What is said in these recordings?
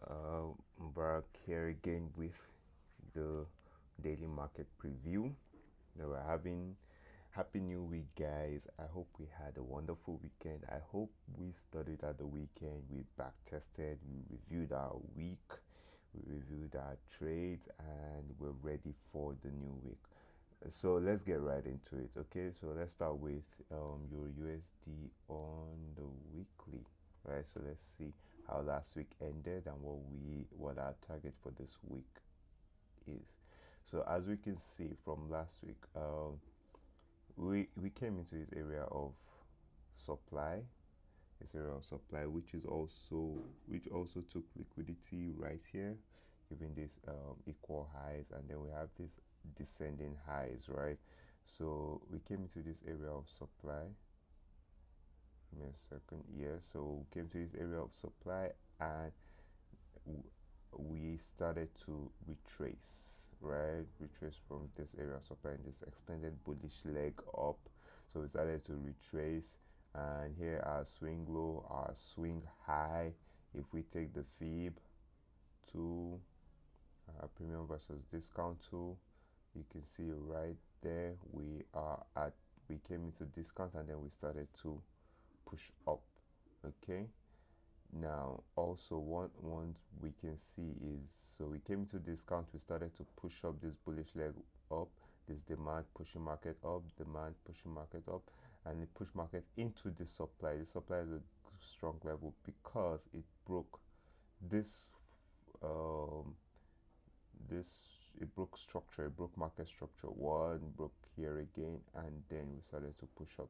Barak here again with the daily market preview. Now we're having Happy New Week, guys. I hope we had a wonderful weekend. I hope we studied at the weekend. We back tested, we reviewed our week, we reviewed our trades, and we're ready for the new week. So let's get right into it. Okay, so let's start with your USD on the weekly, right? So let's see how last week ended and what our target for this week is. So as we can see from last week, we came into this area of supply, which also took liquidity right here, giving this equal highs, and then we have this descending highs, right? So we came into this area of supply. Give me a second. Yeah, so we came to this area of supply, and we started to retrace, right? Retrace from this area of supply in this extended bullish leg up. So we started to retrace, and here our swing low, our swing high. If we take the fib to premium versus discount tool, you can see right there we came into discount, and then we started to push up. Okay, now also one we can see is, so we came into discount, we started to push up this bullish leg up, this demand pushing market up, demand pushing market up, and it pushed market into the supply. The supply is a strong level because it broke this um this it broke structure, it broke market structure one, broke here again, and then we started to push up.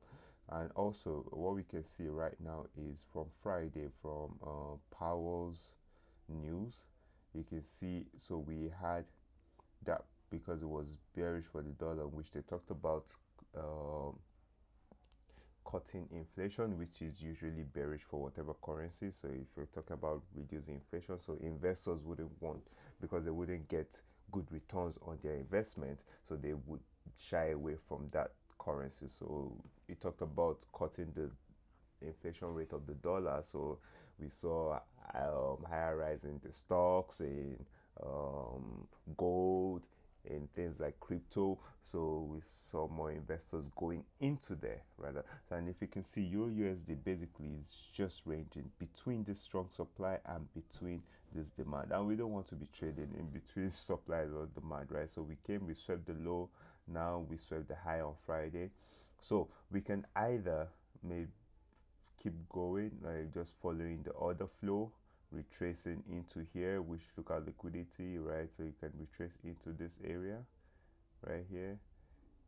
And also what we can see right now is from Friday, from Powell's news, you can see, so we had that, because it was bearish for the dollar, which they talked about um, cutting inflation, which is usually bearish for whatever currency. So if you're talking about reducing inflation, so investors wouldn't want, because they wouldn't get good returns on their investment, so they would shy away from that currency. So it talked about cutting the inflation rate of the dollar. So we saw higher rise in the stocks, in gold, in things like crypto. So we saw more investors going into there rather. So, and if you can see, Euro USD basically is just ranging between this strong supply and between this demand. And we don't want to be trading in between supply or demand, right? So we swept the low, now we swept the high on Friday. So we can either maybe keep going, like just following the order flow, retracing into here, which took out liquidity, right? So you can retrace into this area right here,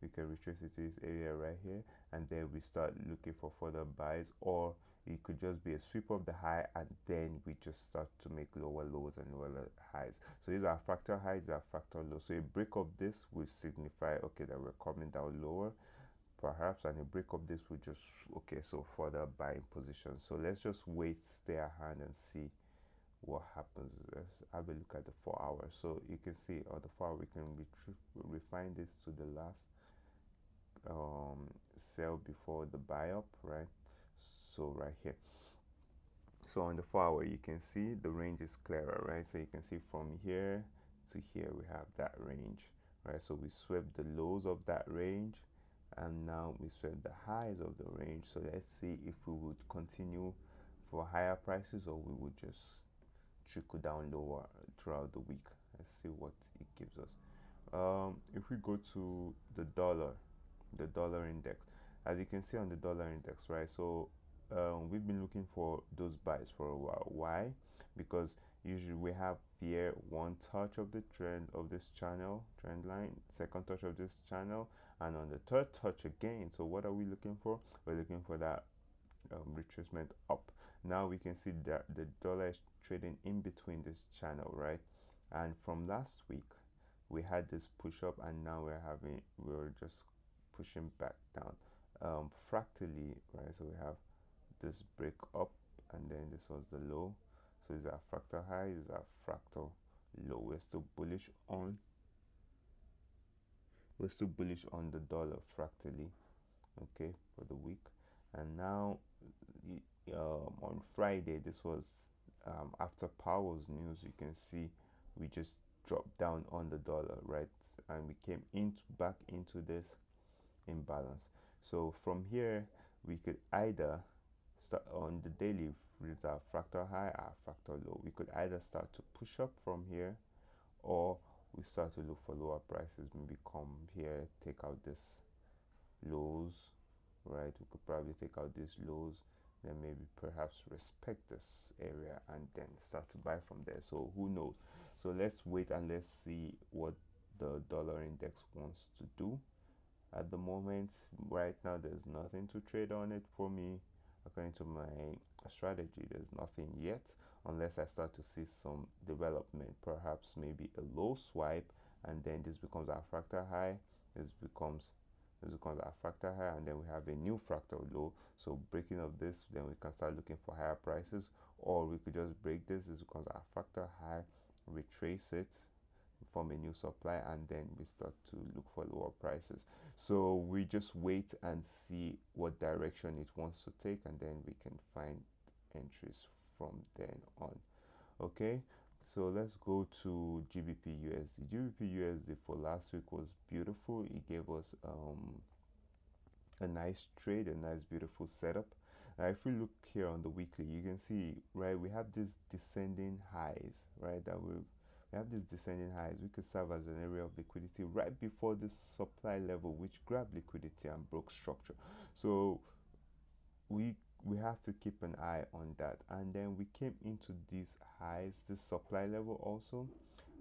we can retrace into this area right here, and then we start looking for further buys, or it could just be a sweep of the high, and then we just start to make lower lows and lower highs. So these are fractal highs, these are fractal lows. So a break of this will signify, okay, that we're coming down lower perhaps, and a break of this will just, okay, so further buying position. So let's just wait, stay at hand, and see what happens. Let's have a look at the 4 hours. So you can see on the 4 hour we can refine this to the last sell before the buy up, right? So right here, so on the 4 hour you can see the range is clearer, right? So you can see from here to here we have that range, right? So we swept the lows of that range, and now we swept the highs of the range. So let's see if we would continue for higher prices, or we would just trickle down lower throughout the week. Let's see what it gives us. If we go to the dollar index, as you can see on the dollar index, right? So we've been looking for those buys for a while. Why? Because usually we have here one touch of the trend of this channel, trend line, second touch of this channel, and on the third touch again. So what are we looking for? We're looking for that retracement up. Now we can see that the dollar is trading in between this channel, right? And from last week we had this push up, and now we're just pushing back down fractally, right? So we have this break up, and then this was the low. So these are fractal high, these are fractal low. We're still bullish on the dollar fractally, okay, for the week. And now on Friday, this was after Powell's news, you can see we just dropped down on the dollar, right? And we came into back into this imbalance. So from here, we could either start on the daily with our fractal high, our fractal low. We could either start to push up from here, or we start to look for lower prices. Maybe come here, take out this lows, right? We could probably take out these lows, then maybe perhaps respect this area and then start to buy from there. So who knows? So let's wait and let's see what the dollar index wants to do. At the moment, right now, there's nothing to trade on it for me. According to my strategy, there's nothing yet, unless I start to see some development, perhaps maybe a low swipe, and then this becomes our fractal high. This becomes our fractal high, and then we have a new fractal low. So breaking of this, then we can start looking for higher prices, or we could just break this. This becomes our fractal high, retrace it, form a new supply, and then we start to look for lower prices. So we just wait and see what direction it wants to take, and then we can find entries from then on. Okay, so let's go to GBP USD. GBP USD for last week was beautiful. It gave us a nice trade, a nice beautiful setup. Now if we look here on the weekly, you can see, right, we have these descending highs, right, that we have these descending highs. We could serve as an area of liquidity right before this supply level, which grabbed liquidity and broke structure. So we have to keep an eye on that. And then we came into these highs, this supply level also,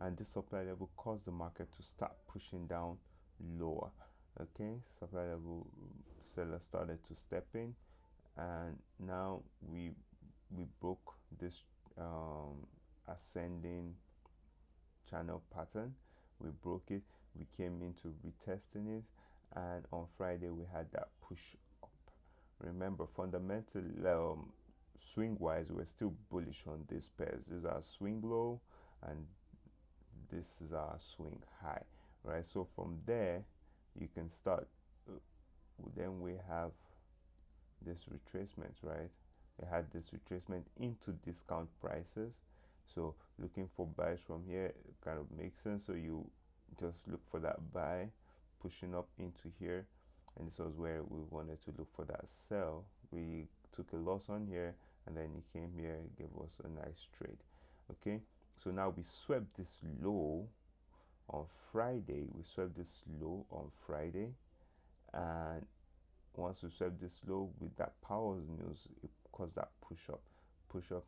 and this supply level caused the market to start pushing down lower. Okay, supply level seller started to step in, and now we broke this ascending channel pattern. We broke it, we came into retesting it, and on Friday we had that push up. Remember, fundamental swing wise, we're still bullish on these pairs. This is our swing low, and this is our swing high, right? So from there you can start. Then we have this retracement, right? We had this retracement into discount prices. So looking for buys from here kind of makes sense. So you just look for that buy pushing up into here, and this was where we wanted to look for that sell. We took a loss on here, and then it came here, gave us a nice trade. Okay, so now we swept this low on Friday. We swept this low on Friday, and once we swept this low with that Powell's news, it caused that push up.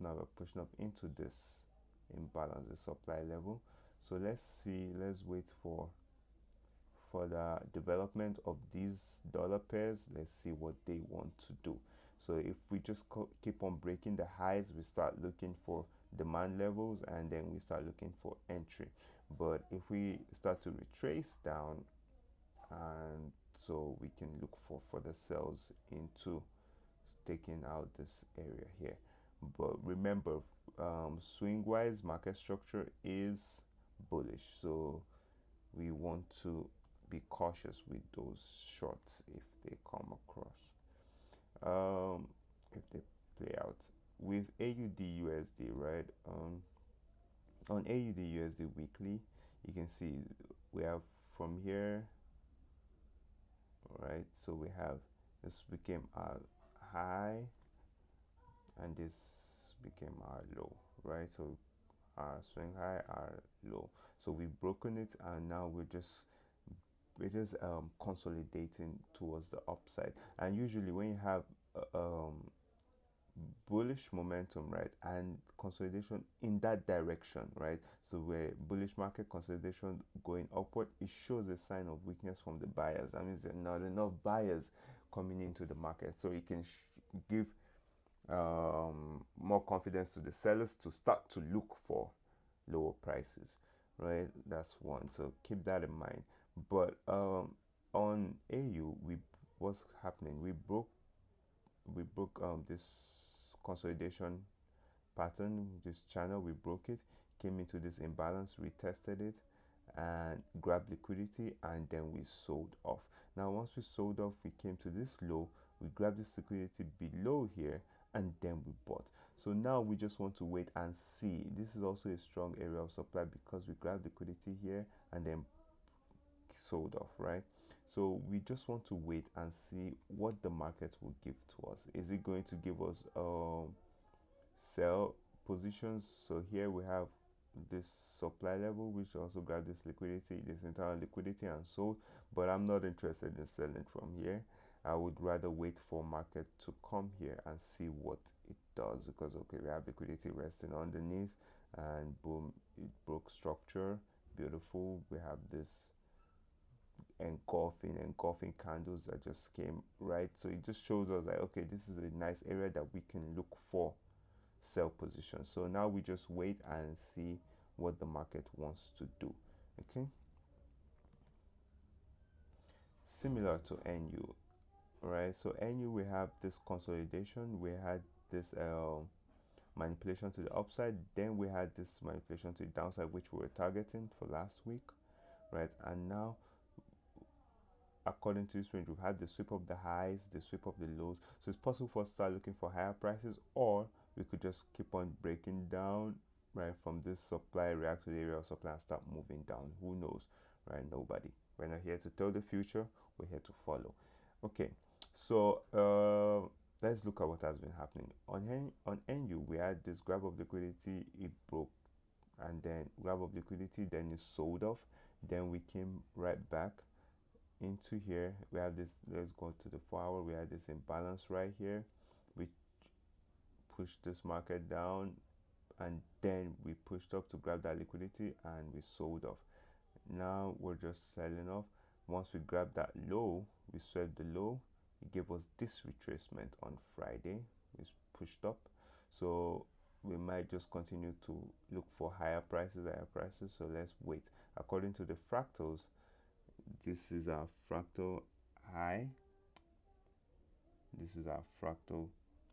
Now we're pushing up into this imbalance, the supply level. So let's see, let's wait for the development of these dollar pairs. Let's see what they want to do. So if we just keep on breaking the highs, we start looking for demand levels, and then we start looking for entry. But if we start to retrace down, and so we can look for the sells into taking out this area here. But remember, swing wise, market structure is bullish, so we want to be cautious with those shorts if they come across, if they play out. With AUD USD, right, on AUD USD weekly, you can see we have from here, right? So we have this became our high, and this became our low, right? So our swing high, our low. So we've broken it, and now we're just consolidating towards the upside. And usually when you have bullish momentum, right, and consolidation in that direction, right, so where bullish market consolidation going upward, it shows a sign of weakness from the buyers. That means there are not enough buyers coming into the market, so it can give more confidence to the sellers to start to look for lower prices, right? That's one, so keep that in mind. But on AU, what's happening, we broke this consolidation pattern, this channel. We broke it, came into this imbalance, retested it, and grabbed liquidity, and then we sold off. Now once we sold off, we came to this low, we grabbed this liquidity below here, and then we bought. So now we just want to wait and see. This is also a strong area of supply because we grabbed liquidity here and then sold off, right? So we just want to wait and see what the market will give to us. Is it going to give us sell positions? So here we have this supply level, which also grab this liquidity, this entire liquidity, and sold. But I'm not interested in selling from here. I would rather wait for market to come here and see what it does, because okay, we have liquidity resting underneath, and boom, it broke structure. Beautiful. We have this engulfing candles that just came, right? So it just shows us like, okay, this is a nice area that we can look for sell position. So now we just wait and see what the market wants to do. Okay, similar to NU, right? So NU, we have this consolidation, we had this manipulation to the upside, then we had this manipulation to the downside, which we were targeting for last week, right? And now according to this range, we've had the sweep of the highs, the sweep of the lows. So it's possible for us to start looking for higher prices, or we could just keep on breaking down, right, from this supply, react to the area of supply and start moving down. Who knows, right? Nobody. We're not here to tell the future, we're here to follow. Okay, so let's look at what has been happening. On NU, we had this grab of liquidity, it broke, and then grab of liquidity, then it sold off. Then we came right back into here. We have this, let's go to the 4 hour, we had this imbalance right here. We pushed this market down, and then we pushed up to grab that liquidity and we sold off. Now we're just selling off. Once we grab that low, we swept the low, it gave us this retracement on Friday. We pushed up, so we might just continue to look for higher prices. So let's wait. According to the fractals, this is our fractal high, this is our fractal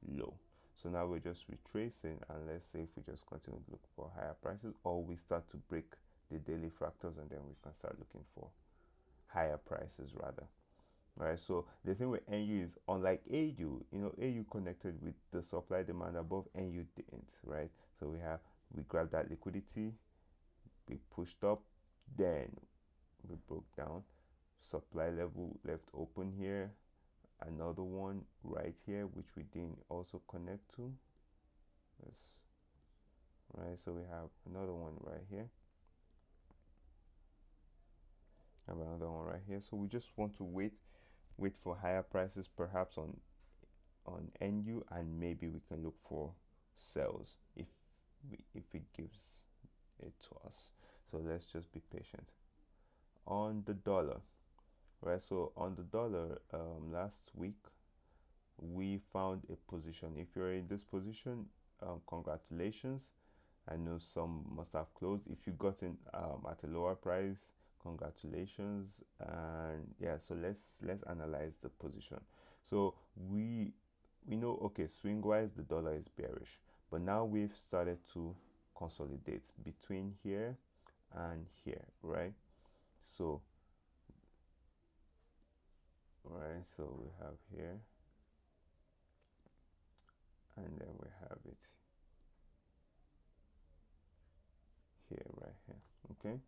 low. So now we're just retracing, and let's say if we just continue to look for higher prices, or we start to break the daily fractals, and then we can start looking for higher prices rather. Right, so the thing with NU is, unlike AU, AU connected with the supply demand above, NU didn't, right? So we grabbed that liquidity, we pushed up, then we broke down, supply level left open here, another one right here which we didn't also connect to. This, right, so we have another one right here, have another one right here. So we just want to wait for higher prices, perhaps on NU, and maybe we can look for sells if it gives it to us. So let's just be patient. On the dollar, right, so on the dollar, last week we found a position. If you're in this position, congratulations. I know some must have closed. If you got in at a lower price, congratulations. And yeah, so let's analyze the position. So we know, okay, swing wise the dollar is bearish, but now we've started to consolidate between here and here, right? So we have here, and then we have it here, right here. Okay,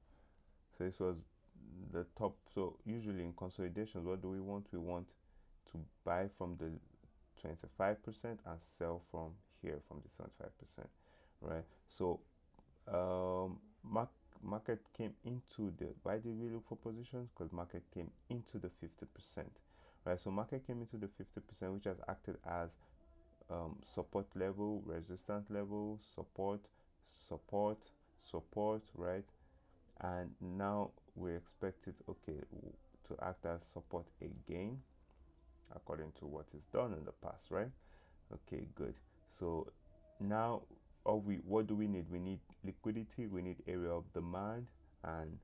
so this was the top. So usually in consolidations, what do we want? We want to buy from the 25% and sell from here from the 75%, right? So market came into the, why did we look for positions? Because market came into the 50%, right? So market came into the 50%, which has acted as support level, resistance level, support, right? And now we expect it, okay, to act as support again, according to what is done in the past, right? Okay, good. So now what do we need? We need liquidity, we need area of demand, and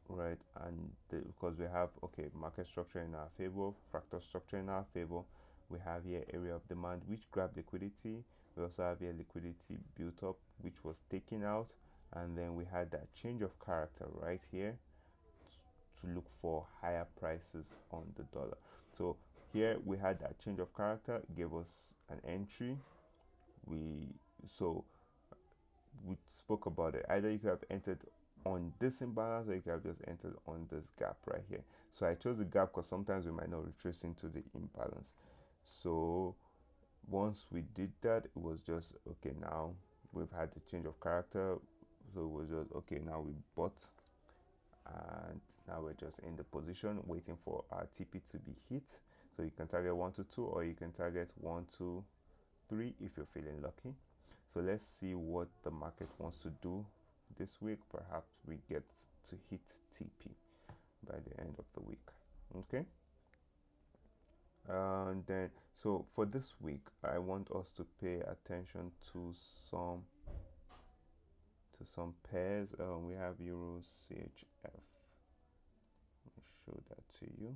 right, and because we have, okay, market structure in our favor, fractal structure in our favor, we have here area of demand which grabbed liquidity. We also have here liquidity built up which was taken out, and then we had that change of character right here to look for higher prices on the dollar. So Here we had that change of character, gave us an entry. We so we spoke about it. Either you could have entered on this imbalance or you could have just entered on this gap right here. So I chose the gap because sometimes we might not retrace into the imbalance. So once we did that, it was just okay. Now we've had the change of character, so it was just okay. Now we bought, and now we're just in the position waiting for our TP to be hit. So you can target 1 to 2, or you can target 1 to 3 if you're feeling lucky. So let's see what the market wants to do this week. Perhaps we get to hit TP by the end of the week. Okay. And then so for this week, I want us to pay attention to some pairs. We have Euro CHF. Let me show that to you.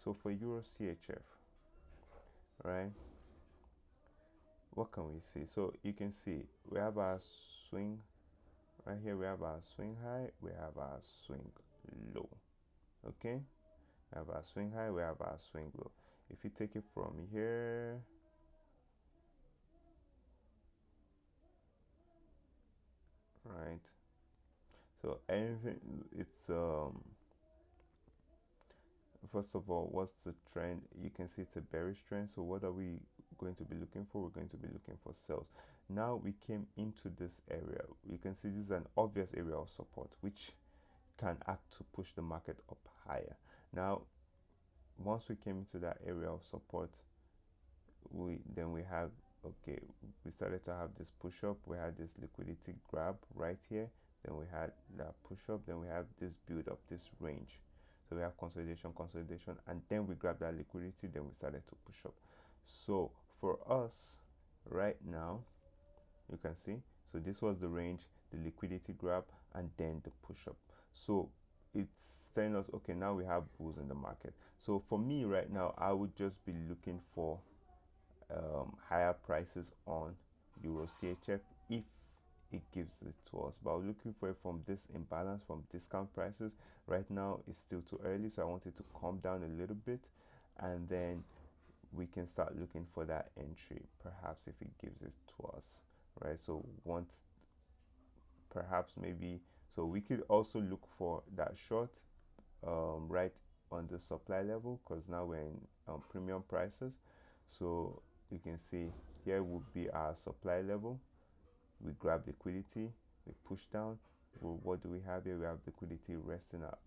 So for Euro CHF, right? What can we see? So you can see we have our swing right here. We have our swing high. We have our swing low. Okay. We have our swing high. We have our swing low. If you take it from here, right? So anything, it's first of all, what's the trend? You can see it's a bearish trend. So what are we going to be looking for? We're going to be looking for sales. Now we came into this area. You can see this is an obvious area of support, which can act to push the market up higher. Now, once we came into that area of support, we have okay, we started to have this push up. We had this liquidity grab right here. Then we had that push up. Then we have this build up, this range. So we have consolidation, and then we grab that liquidity. Then we started to push up. So for us right now, you can see, so this was the range, the liquidity grab, and then the push up. So it's telling us, okay, now we have bulls in the market. So for me right now, I would just be looking for higher prices on Euro CHF if it gives it to us, but I'm looking for it from this imbalance, from discount prices. Right now it's still too early, so I want it to calm down a little bit, and then we can start looking for that entry, perhaps if it gives it to us, right? So once, perhaps maybe, so we could also look for that short right on the supply level, because now we're in premium prices. So you can see here would be our supply level. We grab liquidity, we push down. Well, what do we have here? We have liquidity resting up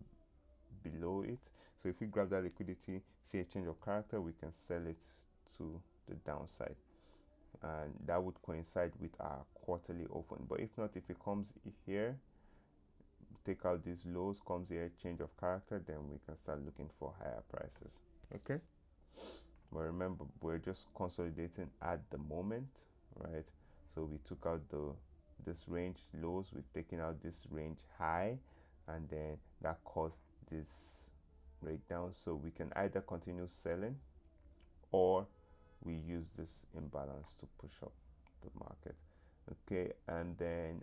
below it. So if we grab that liquidity, see a change of character, we can sell it to the downside, and that would coincide with our quarterly open. But if not, if it comes here, take out these lows, comes here, change of character, then we can start looking for higher prices. Okay, but remember, we're just consolidating at the moment, right? So we took out this range lows, we've taken out this range high, and then that caused this breakdown. So we can either continue selling, or we use this imbalance to push up the market. Okay, and then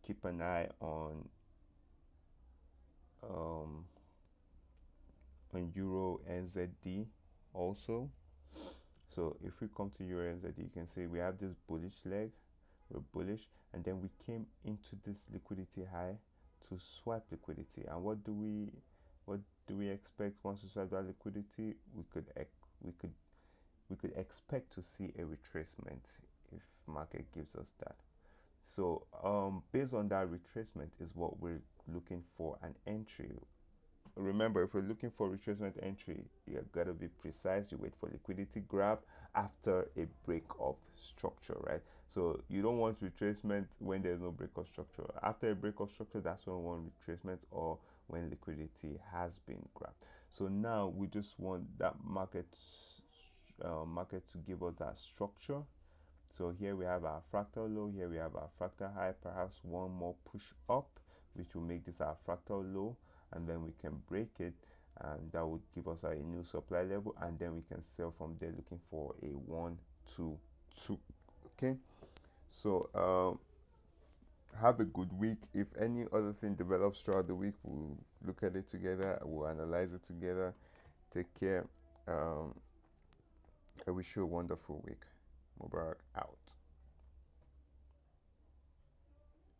keep an eye on um, Euro NZD also. So if we come to Euro NZD, you can see we have this bullish leg, we're bullish, and then we came into this liquidity high to swipe liquidity. And what do we expect once we swipe that liquidity? We could expect to see a retracement if market gives us that. So based on that retracement is what we're looking for an entry. Remember, if we're looking for retracement entry, you got to be precise. You wait for liquidity grab after a break of structure, right? So you don't want retracement when there's no break of structure. After a break of structure, that's when we want retracement, or when liquidity has been grabbed. So now we just want that market to give us that structure. So here we have our fractal low, here we have our fractal high, perhaps one more push up, which will make this our fractal low, and then we can break it, and that would give us a new supply level, and then we can sell from there looking for a 1 2 2. Okay, so have a good week. If any other thing develops throughout the week, we'll look at it together, we'll analyze it together. Take care. Um, I wish you a wonderful week. Mubarak out.